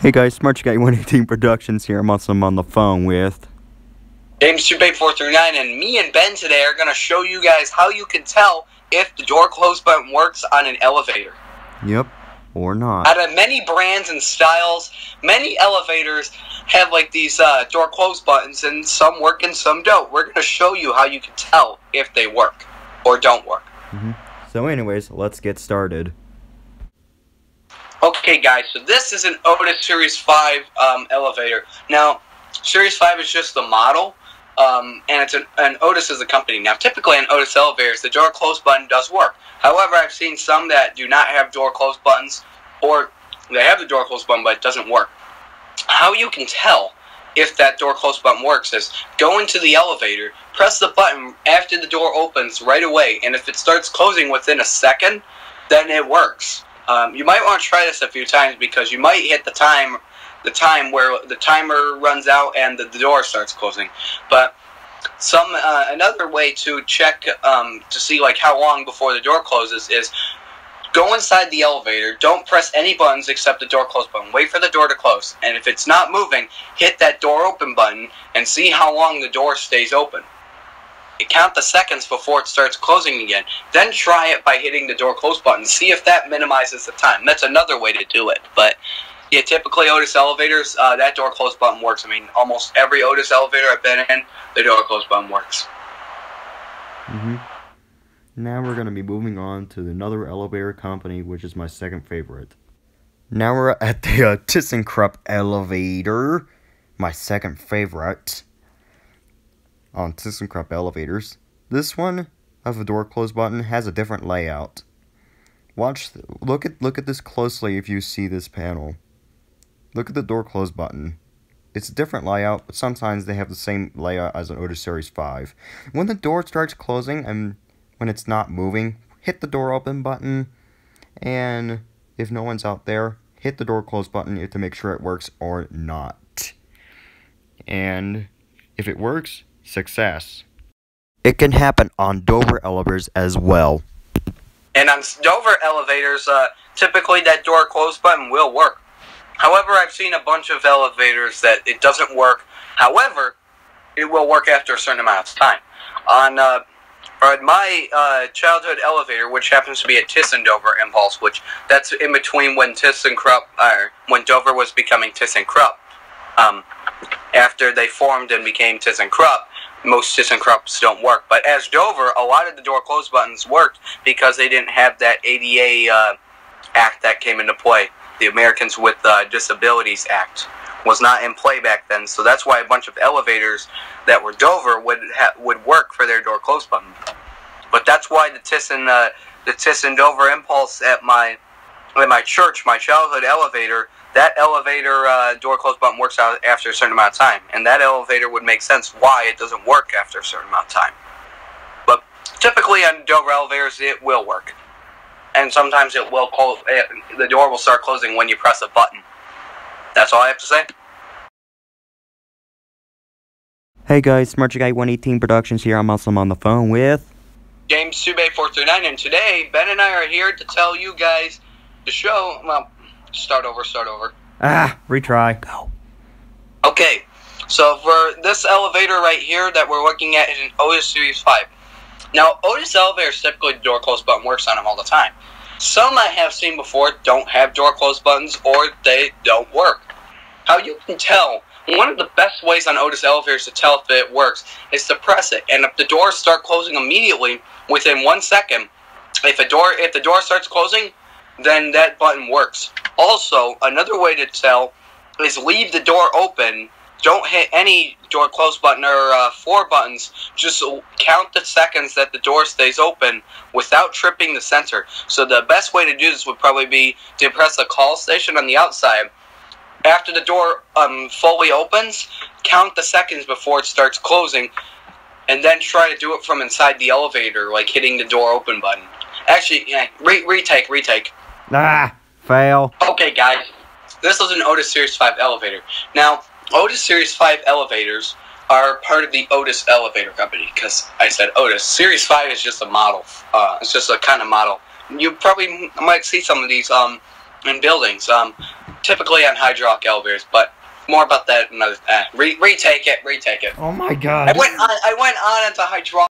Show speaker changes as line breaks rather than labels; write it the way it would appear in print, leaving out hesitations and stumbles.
Hey guys, Smart Guy 118 Productions here. I'm on the phone with
James 439, and me and Ben today are going to show you guys how you can tell if the door close button works on an elevator.
Yep, or not.
Out of many brands and styles, many elevators have like these door close buttons, and some work and some don't. We're going to show you how you can tell if they work or don't work.
So anyways, let's get started.
Okay guys, so this is an Otis Series 5 elevator. Now, Series 5 is just the model, and it's an Otis is a company. Now, typically on Otis elevators, the door close button does work. However, I've seen some that do not have door close buttons, or they have the door close button, but it doesn't work. How you can tell if that door close button works is go into the elevator, press the button after the door opens right away, and if it starts closing within a second, then it works. You might want to try this a few times because you might hit the time where the timer runs out and the door starts closing. But another way to check to see like how long before the door closes is go inside the elevator. Don't press any buttons except the door close button. Wait for the door to close, and if it's not moving, hit that door open button and see how long the door stays open. Count the seconds before it starts closing again. Then try it by hitting the door close button. See if that minimizes the time. That's another way to do it. But yeah, typically Otis elevators, that door close button works. I mean, almost every Otis elevator I've been in, the door close button works.
Now we're going to be moving on to another elevator company, which is my second favorite. Now we're at the ThyssenKrupp elevator, my second favorite on ThyssenKrupp elevators. This one of a door close button has a different layout. Look at this closely if you see this panel. Look at the door close button. It's a different layout, but sometimes they have the same layout as an Otis Series 5. When the door starts closing and when it's not moving, hit the door open button, and if no one's out there, hit the door close button to make sure it works or not. And if it works, success. It can happen on Dover elevators as well.
And on Dover elevators, typically that door close button will work. However, I've seen a bunch of elevators that it doesn't work. However, it will work after a certain amount of time. On my childhood elevator, which happens to be a Thyssen-Dover Impulse, which that's in between when when Dover was becoming ThyssenKrupp. After they formed and became ThyssenKrupp, most ThyssenKrupps don't work. But as Dover, a lot of the door close buttons worked because they didn't have that ADA Act that came into play. The Americans with Disabilities Act was not in play back then, so that's why a bunch of elevators that were Dover would work for their door close button. But that's why the Thyssen-Dover Impulse at my church, my childhood elevator, that elevator door close button works out after a certain amount of time, and that elevator would make sense why it doesn't work after a certain amount of time. But typically on Dover elevators, it will work, and sometimes it will close. The door will start closing when you press a button. That's all I have to say.
Hey guys, Smart Guy 118 Productions here. I'm also on the phone with
James 439, and today Ben and I are here to tell you guys the show. Well, start over.
Retry. Go.
Okay, so for this elevator right here that we're looking at is an Otis Series 5. Now, Otis elevators, typically the door close button works on them all the time. Some I have seen before don't have door close buttons or they don't work. How you can tell, one of the best ways on Otis elevators to tell if it works is to press it. And if the doors start closing immediately within 1 second, if the door starts closing, then that button works. Also, another way to tell is leave the door open. Don't hit any door close button or floor buttons. Just count the seconds that the door stays open without tripping the sensor. So the best way to do this would probably be to press the call station on the outside. After the door fully opens, count the seconds before it starts closing, and then try to do it from inside the elevator, like hitting the door open button. Actually, yeah, retake.
Fail.
Okay, guys, this is an Otis Series 5 elevator. Now, Otis Series 5 elevators are part of the Otis Elevator Company, because I said Otis. Series 5 is just a model. It's just a kind of model. You probably might see some of these in buildings. Typically on hydraulic elevators, but more about that another. Retake it.
Oh my god.
I went on into hydraulic